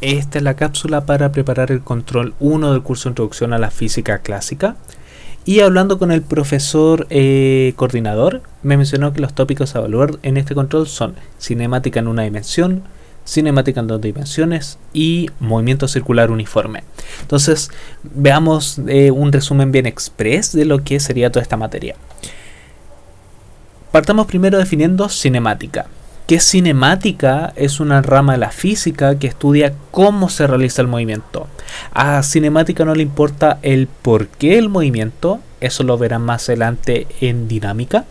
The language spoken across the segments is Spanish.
Esta es la cápsula para preparar el control 1 del curso Introducción a la Física Clásica. Y hablando con el profesor coordinador, me mencionó que los tópicos a evaluar en este control son cinemática en una dimensión, cinemática en dos dimensiones y movimiento circular uniforme. Entonces, veamos un resumen bien express de lo que sería toda esta materia. Partamos primero definiendo cinemática. ¿Qué es cinemática? Es una rama de la física que estudia cómo se realiza el movimiento. A cinemática no le importa el por qué el movimiento, eso lo verán más adelante en dinámica,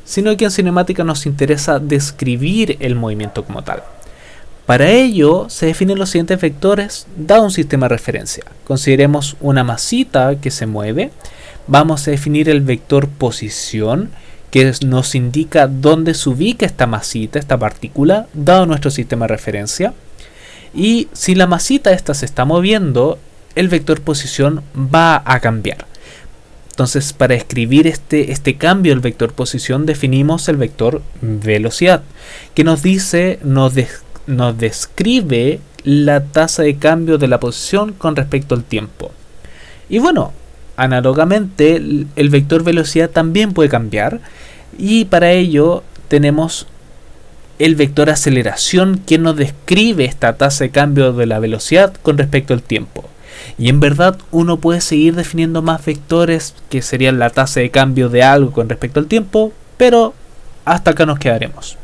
sino que en cinemática nos interesa describir el movimiento como tal. Para ello se definen los siguientes vectores dado un sistema de referencia. Consideremos una masita que se mueve. Vamos a definir el vector posición, que nos indica dónde se ubica esta masita, esta partícula, dado nuestro sistema de referencia. Y si la masita esta se está moviendo, el vector posición va a cambiar. Entonces, para escribir este cambio del vector posición, definimos el vector velocidad, que nos describe la tasa de cambio de la posición con respecto al tiempo. Y bueno, análogamente, el vector velocidad también puede cambiar, y para ello tenemos el vector aceleración, que nos describe esta tasa de cambio de la velocidad con respecto al tiempo. Y en verdad uno puede seguir definiendo más vectores que serían la tasa de cambio de algo con respecto al tiempo, pero hasta acá nos quedaremos.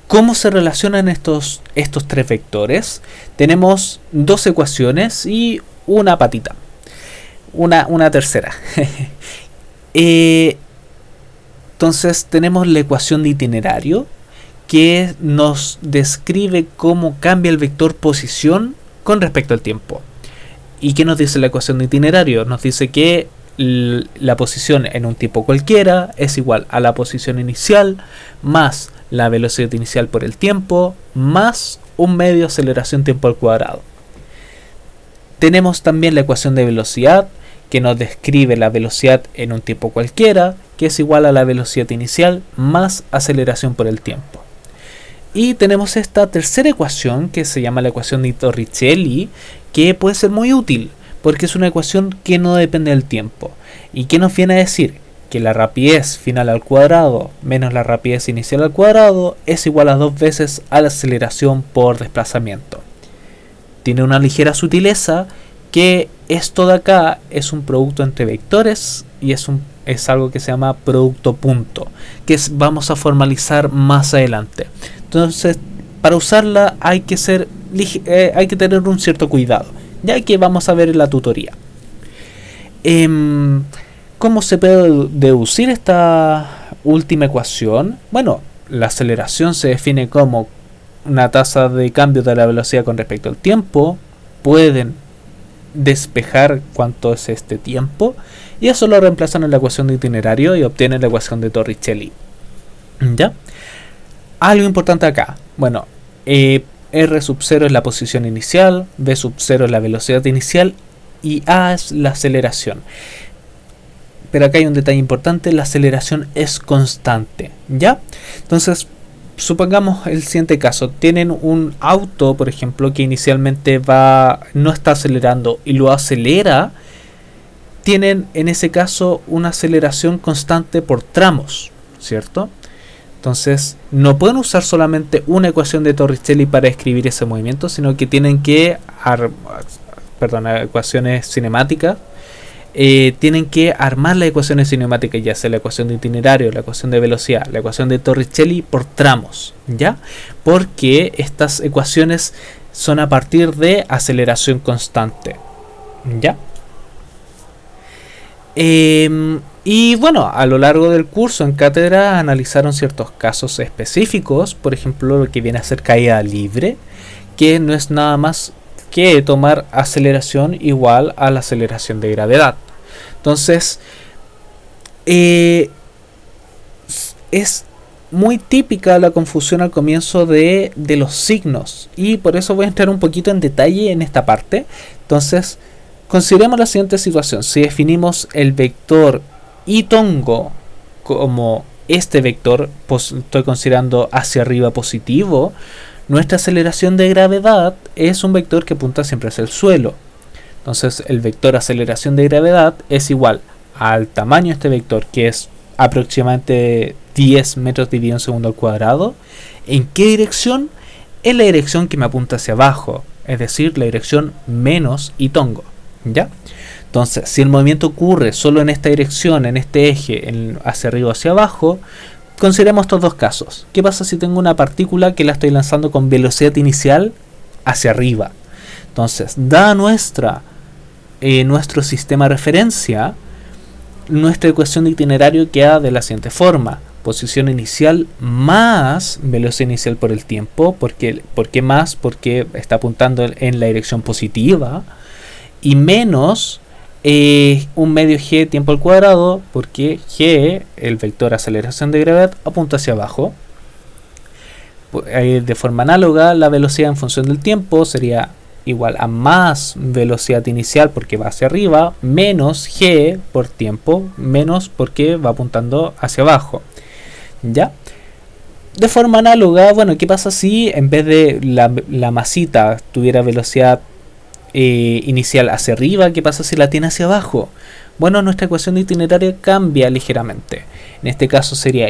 ¿Cómo se relacionan estos tres vectores? Tenemos dos ecuaciones y una patita. Una tercera. Entonces tenemos la ecuación de itinerario, que nos describe cómo cambia el vector posición con respecto al tiempo. ¿Y qué nos dice la ecuación de itinerario? Nos dice que la posición en un tiempo cualquiera es igual a la posición inicial más la velocidad inicial por el tiempo más un medio aceleración tiempo al cuadrado. Tenemos también la ecuación de velocidad, que nos describe la velocidad en un tiempo cualquiera, que es igual a la velocidad inicial más aceleración por el tiempo. Y tenemos esta tercera ecuación, que se llama la ecuación de Torricelli, que puede ser muy útil, porque es una ecuación que no depende del tiempo. ¿Y qué nos viene a decir? Que la rapidez final al cuadrado menos la rapidez inicial al cuadrado es igual a 2 veces a la aceleración por desplazamiento. Tiene una ligera sutileza, que esto de acá es un producto entre vectores y es algo que se llama producto punto, que vamos a formalizar más adelante. Entonces, para usarla hay que tener un cierto cuidado, ya que vamos a ver en la tutoría. ¿Cómo se puede deducir esta última ecuación? Bueno, la aceleración se define como una tasa de cambio de la velocidad con respecto al tiempo. Pueden despejar cuánto es este tiempo, y eso lo reemplazan en la ecuación de itinerario y obtienen la ecuación de Torricelli. ¿Ya? Algo importante acá. Bueno, R sub 0 es la posición inicial, V sub 0 es la velocidad inicial y A es la aceleración. Pero acá hay un detalle importante: la aceleración es constante. ¿Ya? Entonces, supongamos el siguiente caso. Tienen un auto, por ejemplo, que inicialmente no está acelerando y lo acelera. Tienen en ese caso una aceleración constante por tramos, ¿cierto? Entonces no pueden usar solamente una ecuación de Torricelli para escribir ese movimiento, sino que tienen que ecuaciones cinemáticas. Tienen que armar las ecuaciones cinemáticas, ya sea la ecuación de itinerario, la ecuación de velocidad, la ecuación de Torricelli por tramos, ¿ya? Porque estas ecuaciones son a partir de aceleración constante, ¿ya? Y bueno, a lo largo del curso en cátedra analizaron ciertos casos específicos, por ejemplo lo que viene a ser caída libre, que no es nada más que tomar aceleración igual a la aceleración de gravedad. Entonces, es muy típica la confusión al comienzo de los signos, y por eso voy a entrar un poquito en detalle en esta parte. Entonces, consideremos la siguiente situación. Si definimos el vector y tongo como este vector, estoy considerando hacia arriba positivo, Nuestra aceleración de gravedad es un vector que apunta siempre hacia el suelo. Entonces el vector aceleración de gravedad es igual al tamaño de este vector, que es aproximadamente 10 metros dividido en segundo al cuadrado. ¿En qué dirección? En la dirección que me apunta hacia abajo, es decir, la dirección menos y tongo, ¿ya? Entonces, si el movimiento ocurre solo en esta dirección, en este eje, hacia arriba o hacia abajo, consideremos estos dos casos. ¿Qué pasa si tengo una partícula que la estoy lanzando con velocidad inicial hacia arriba? Entonces, dada nuestro sistema de referencia, nuestra ecuación de itinerario queda de la siguiente forma: posición inicial más velocidad inicial por el tiempo. ¿Por qué más? Porque está apuntando en la dirección positiva, y menos un medio g tiempo al cuadrado, porque g, el vector aceleración de gravedad, apunta hacia abajo. De forma análoga, la velocidad en función del tiempo sería igual a más velocidad inicial porque va hacia arriba, menos g por tiempo, menos porque va apuntando hacia abajo, ¿ya? De forma análoga, bueno, ¿qué pasa si en vez de la masita tuviera velocidad inicial hacia arriba? ¿Qué pasa si la tiene hacia abajo? Bueno, nuestra ecuación de itinerario cambia ligeramente. En este caso sería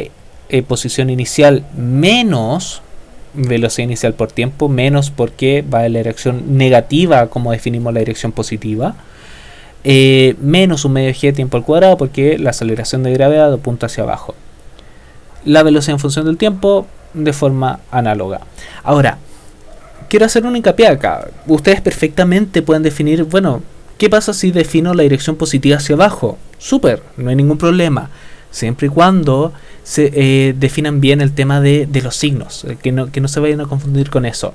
posición inicial menos velocidad inicial por tiempo, menos porque va en la dirección negativa como definimos la dirección positiva, menos un medio g tiempo al cuadrado porque la aceleración de gravedad apunta hacia abajo. La velocidad en función del tiempo de forma análoga. Ahora, quiero hacer un hincapié acá. Ustedes perfectamente pueden definir, bueno, ¿qué pasa si defino la dirección positiva hacia abajo? Súper, no hay ningún problema. Siempre y cuando se definan bien el tema de los signos, que no se vayan a confundir con eso,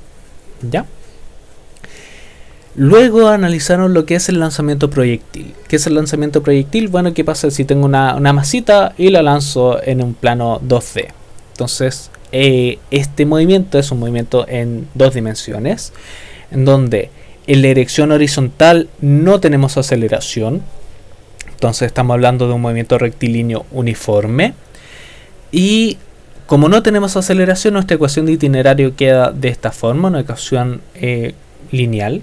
¿ya? Luego analizaron lo que es el lanzamiento proyectil. ¿Qué es el lanzamiento proyectil? Bueno, ¿qué pasa si tengo una masita y la lanzo en un plano 2D? Entonces, este movimiento es un movimiento en dos dimensiones, en donde en la dirección horizontal no tenemos aceleración. Entonces estamos hablando de un movimiento rectilíneo uniforme. Y como no tenemos aceleración, nuestra ecuación de itinerario queda de esta forma, una ecuación lineal.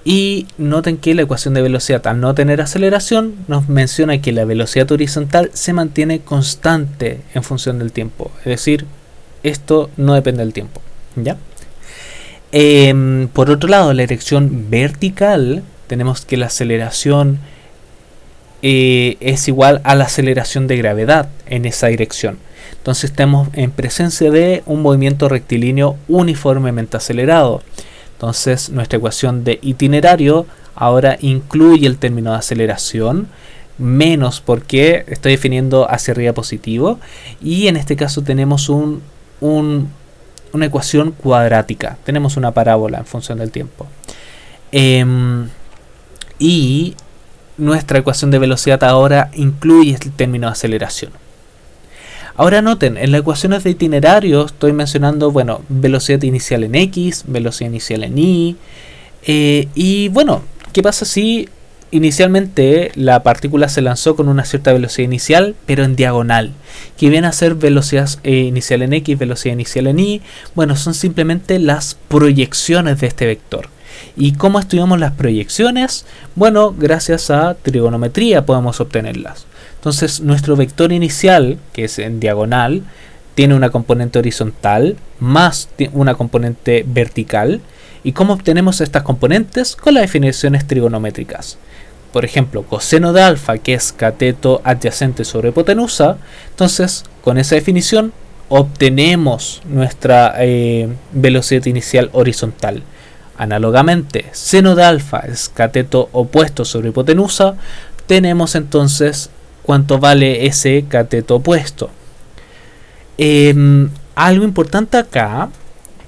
Y noten que la ecuación de velocidad, al no tener aceleración, nos menciona que la velocidad horizontal se mantiene constante en función del tiempo. Es decir, esto no depende del tiempo, ¿ya? Por otro lado, la dirección vertical, tenemos que la aceleración es igual a la aceleración de gravedad en esa dirección. Entonces estamos en presencia de un movimiento rectilíneo uniformemente acelerado. Entonces nuestra ecuación de itinerario ahora incluye el término de aceleración, menos porque estoy definiendo hacia arriba positivo, y en este caso tenemos una ecuación cuadrática, tenemos una parábola en función del tiempo. Y nuestra ecuación de velocidad ahora incluye el término de aceleración. Ahora noten, en las ecuaciones de itinerario estoy mencionando, bueno, velocidad inicial en X, velocidad inicial en Y. Y bueno, ¿qué pasa si inicialmente la partícula se lanzó con una cierta velocidad inicial, pero en diagonal? ¿Qué viene a ser velocidad inicial en X, velocidad inicial en Y? Bueno, son simplemente las proyecciones de este vector. ¿Y cómo estudiamos las proyecciones? Bueno, gracias a trigonometría podemos obtenerlas. Entonces, nuestro vector inicial, que es en diagonal, tiene una componente horizontal más una componente vertical. ¿Y cómo obtenemos estas componentes? Con las definiciones trigonométricas. Por ejemplo, coseno de alfa, que es cateto adyacente sobre hipotenusa. Entonces, con esa definición, obtenemos nuestra velocidad inicial horizontal. Análogamente, seno de alfa es cateto opuesto sobre hipotenusa. Tenemos entonces cuánto vale ese cateto opuesto. Algo importante acá,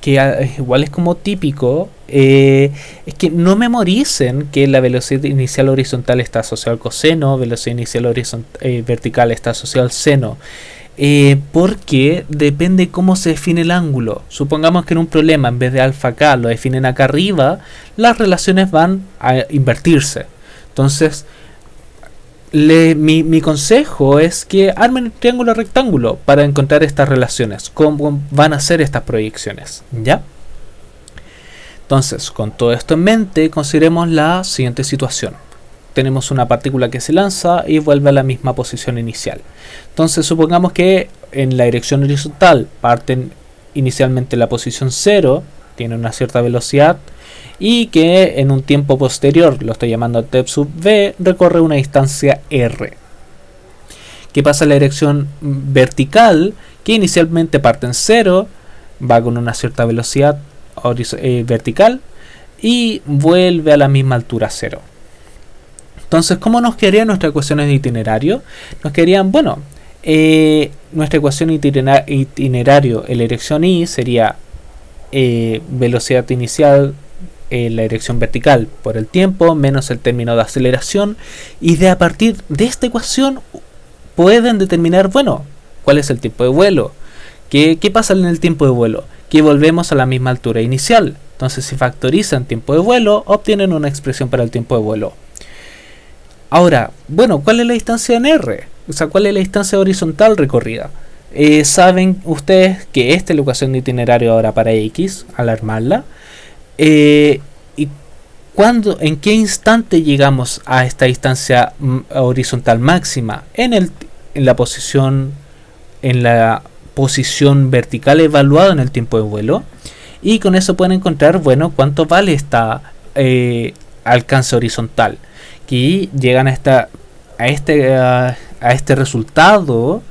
que igual es como típico, es que no memoricen que la velocidad inicial horizontal está asociada al coseno, velocidad inicial vertical está asociada al seno. Porque depende cómo se define el ángulo. Supongamos que en un problema, en vez de alfa acá, lo definen acá arriba, las relaciones van a invertirse. Entonces, mi consejo es que armen un triángulo rectángulo para encontrar estas relaciones, cómo van a ser estas proyecciones, ¿ya? Entonces, con todo esto en mente, consideremos la siguiente situación. Tenemos una partícula que se lanza y vuelve a la misma posición inicial. Entonces, supongamos que en la dirección horizontal parten inicialmente en la posición 0, tiene una cierta velocidad, y que en un tiempo posterior, lo estoy llamando t sub v, recorre una distancia r. ¿Qué pasa en la dirección vertical? Que inicialmente parte en 0, va con una cierta velocidad vertical y vuelve a la misma altura 0. Entonces, ¿cómo nos quedarían nuestras ecuaciones de itinerario? Nos quedarían, bueno, nuestra ecuación itinerario en la dirección y sería velocidad inicial en la dirección vertical por el tiempo menos el término de aceleración, y a partir de esta ecuación pueden determinar, bueno, cuál es el tiempo de vuelo. ¿Qué pasa en el tiempo de vuelo? Que volvemos a la misma altura inicial. Entonces, si factorizan tiempo de vuelo, obtienen una expresión para el tiempo de vuelo. Ahora, bueno, ¿cuál es la distancia en R? O sea, ¿cuál es la distancia horizontal recorrida? Saben ustedes que esta es la ecuación de itinerario ahora para X, al armarla. ¿Y en qué instante llegamos a esta distancia horizontal máxima? En la posición vertical evaluada en el tiempo de vuelo. Y con eso pueden encontrar, bueno, cuánto vale esta alcance horizontal. Y llegan a este resultado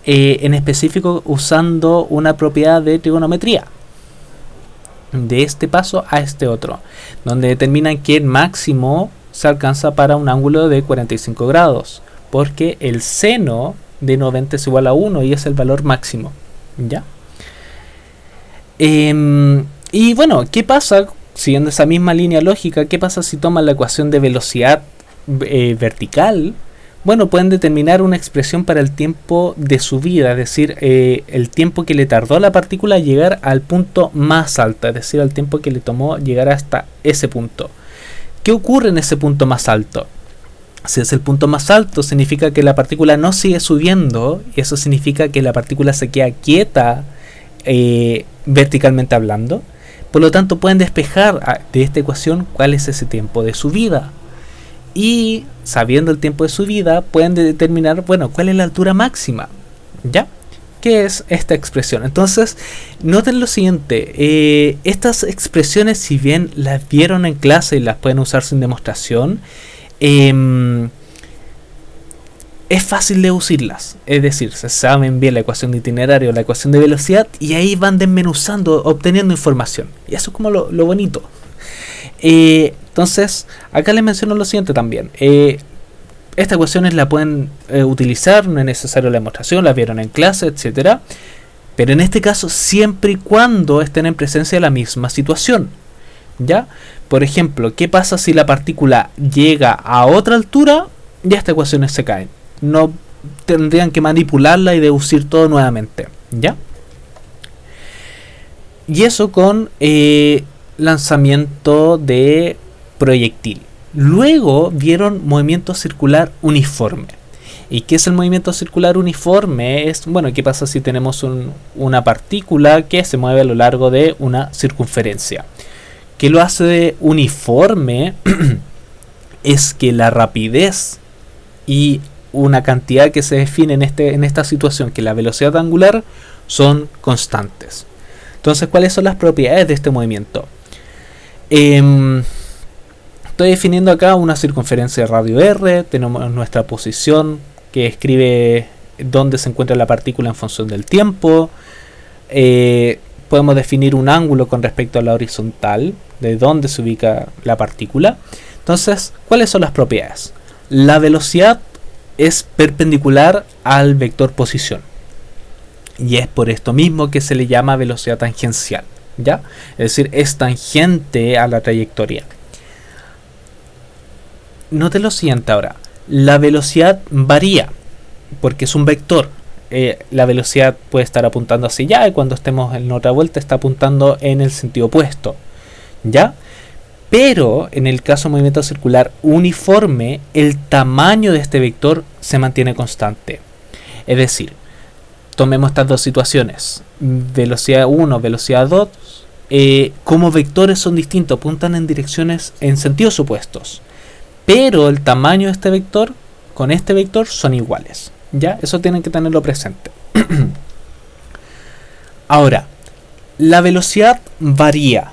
en específico usando una propiedad de trigonometría, de este paso a este otro, donde determinan que el máximo se alcanza para un ángulo de 45 grados, porque el seno de 90 es igual a 1 y es el valor máximo, ¿ya? Y bueno, ¿qué pasa? Siguiendo esa misma línea lógica, ¿qué pasa si toman la ecuación de velocidad vertical? Bueno, pueden determinar una expresión para el tiempo de subida, es decir, el tiempo que le tardó a la partícula llegar al punto más alto, es decir, el tiempo que le tomó llegar hasta ese punto. ¿Qué ocurre en ese punto más alto? Si es el punto más alto, significa que la partícula no sigue subiendo, y eso significa que la partícula se queda quieta verticalmente hablando. Por lo tanto, pueden despejar de esta ecuación cuál es ese tiempo de subida. Y sabiendo el tiempo de subida, pueden determinar, bueno, cuál es la altura máxima, ¿ya? ¿Qué es esta expresión? Entonces, noten lo siguiente. Estas expresiones, si bien las vieron en clase y las pueden usar sin demostración, es fácil deducirlas. Es decir, se saben bien la ecuación de itinerario, la ecuación de velocidad, y ahí van desmenuzando, obteniendo información. Y eso es como lo bonito. Entonces, acá les menciono lo siguiente también. Estas ecuaciones las pueden utilizar, no es necesario la demostración, las vieron en clase, etcétera. Pero en este caso, siempre y cuando estén en presencia de la misma situación, ¿ya? Por ejemplo, ¿qué pasa si la partícula llega a otra altura? Ya estas ecuaciones se caen. No tendrían que manipularla y deducir todo nuevamente, ¿ya? Y eso con lanzamiento de proyectil. Luego vieron movimiento circular uniforme. ¿Y qué es el movimiento circular uniforme? Es, bueno, ¿qué pasa si tenemos una partícula que se mueve a lo largo de una circunferencia? ¿Qué lo hace de uniforme? Es que la rapidez y una cantidad que se define en esta situación, que la velocidad angular, son constantes. Entonces, ¿cuáles son las propiedades de este movimiento? Estoy definiendo acá una circunferencia de radio r, tenemos nuestra posición que escribe dónde se encuentra la partícula en función del tiempo. Podemos definir un ángulo con respecto a la horizontal, de dónde se ubica la partícula. Entonces, ¿cuáles son las propiedades? La velocidad es perpendicular al vector posición, y es por esto mismo que se le llama velocidad tangencial, ¿ya? Es decir, es tangente a la trayectoria. Note lo siguiente ahora. La velocidad varía porque es un vector. La velocidad puede estar apuntando hacia allá y cuando estemos en otra vuelta está apuntando en el sentido opuesto, ¿ya? Pero en el caso de movimiento circular uniforme, el tamaño de este vector se mantiene constante. Es decir, tomemos estas dos situaciones, velocidad 1, velocidad 2, como vectores son distintos, apuntan en direcciones en sentidos opuestos, pero el tamaño de este vector con este vector son iguales. ¿Ya? Eso tienen que tenerlo presente. Ahora, la velocidad varía.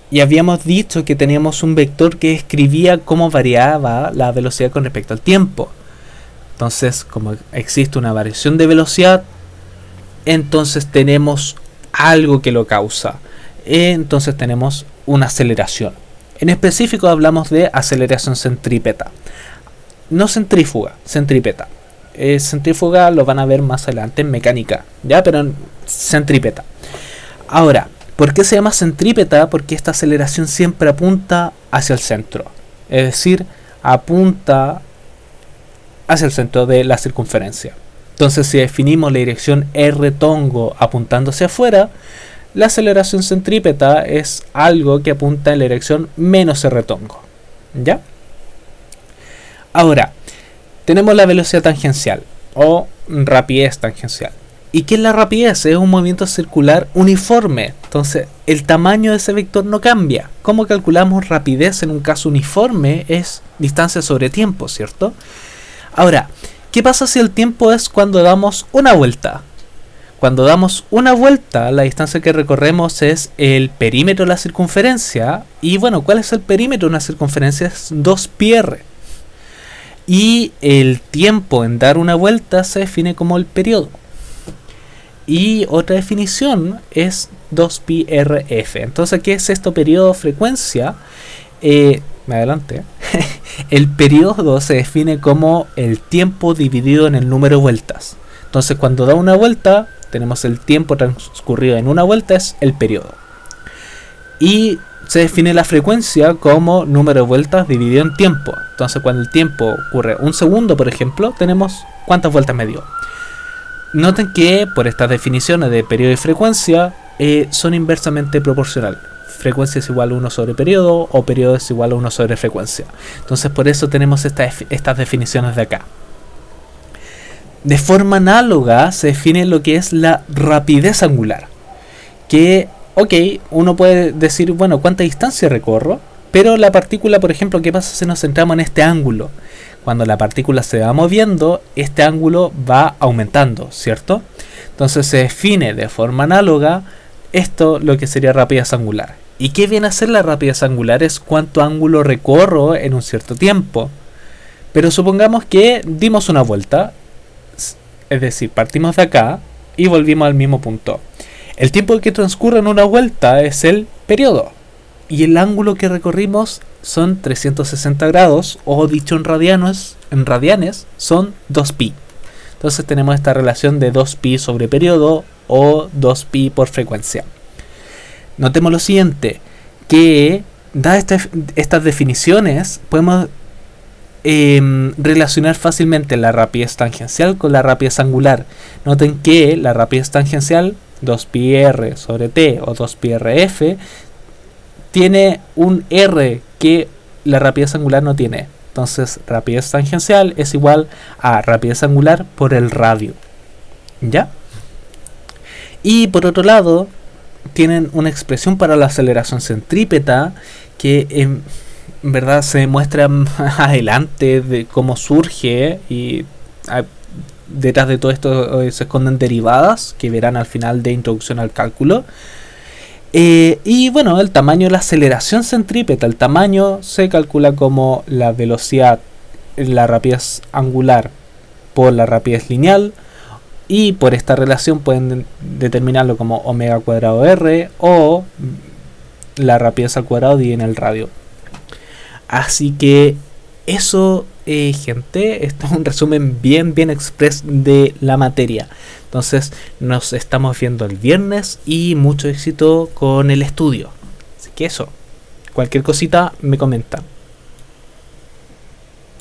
Y habíamos dicho que teníamos un vector que escribía cómo variaba la velocidad con respecto al tiempo. Entonces, como existe una variación de velocidad, entonces tenemos algo que lo causa. Entonces tenemos una aceleración. En específico hablamos de aceleración centrípeta. No centrífuga, centrípeta. Centrífuga lo van a ver más adelante en mecánica, ¿ya? Pero en centrípeta. Ahora, ¿por qué se llama centrípeta? Porque esta aceleración siempre apunta hacia el centro. Es decir, apunta hacia el centro de la circunferencia. Entonces, si definimos la dirección R tongo apuntando hacia afuera, la aceleración centrípeta es algo que apunta en la dirección menos R tongo. ¿Ya? Ahora, tenemos la velocidad tangencial o rapidez tangencial. ¿Y qué es la rapidez? Es un movimiento circular uniforme. Entonces, el tamaño de ese vector no cambia. ¿Cómo calculamos rapidez en un caso uniforme? Es distancia sobre tiempo, ¿cierto? Ahora, ¿qué pasa si el tiempo es cuando damos una vuelta? Cuando damos una vuelta, la distancia que recorremos es el perímetro de la circunferencia. Y bueno, ¿cuál es el perímetro de una circunferencia? Es 2πr. Y el tiempo en dar una vuelta se define como el periodo. Y otra definición es 2πrf. Entonces, ¿qué es esto? Periodo, frecuencia. Me adelante. El periodo se define como el tiempo dividido en el número de vueltas. Entonces, cuando da una vuelta, tenemos el tiempo transcurrido en una vuelta, es el periodo. Y se define la frecuencia como número de vueltas dividido en tiempo. Entonces, cuando el tiempo ocurre un segundo, por ejemplo, tenemos cuántas vueltas me dio. Noten que por estas definiciones de periodo y frecuencia son inversamente proporcionales. Frecuencia es igual a 1 sobre periodo o periodo es igual a 1 sobre frecuencia. Entonces por eso tenemos estas definiciones de acá. De forma análoga se define lo que es la rapidez angular. Que, ok, uno puede decir, bueno, ¿cuánta distancia recorro? Pero la partícula, por ejemplo, ¿qué pasa si nos centramos en este ángulo? Cuando la partícula se va moviendo, este ángulo va aumentando, ¿cierto? Entonces se define de forma análoga esto, lo que sería rapidez angular. ¿Y qué viene a ser la rapidez angular? Es cuánto ángulo recorro en un cierto tiempo. Pero supongamos que dimos una vuelta, es decir, partimos de acá y volvimos al mismo punto. El tiempo que transcurre en una vuelta es el periodo. Y el ángulo que recorrimos son 360 grados, o dicho en radianes son 2π. Entonces tenemos esta relación de 2π sobre periodo o 2π por frecuencia. Notemos lo siguiente, que dadas estas definiciones podemos relacionar fácilmente la rapidez tangencial con la rapidez angular. Noten que la rapidez tangencial 2πr sobre t o 2πrf tiene un r que la rapidez angular no tiene. Entonces rapidez tangencial es igual a rapidez angular por el radio. ¿Ya? Y por otro lado, tienen una expresión para la aceleración centrípeta que en verdad se muestra más adelante de cómo surge, y detrás de todo esto se esconden derivadas que verán al final de introducción al cálculo. Y bueno, el tamaño de la aceleración centrípeta, el tamaño se calcula como la velocidad, la rapidez angular por la rapidez lineal, y por esta relación pueden determinarlo como omega cuadrado r, o la rapidez al cuadrado dividida en el radio. Así que eso, gente, esto es un resumen bien express de la materia. Entonces nos estamos viendo el viernes y mucho éxito con el estudio. Así que eso, cualquier cosita me comentan.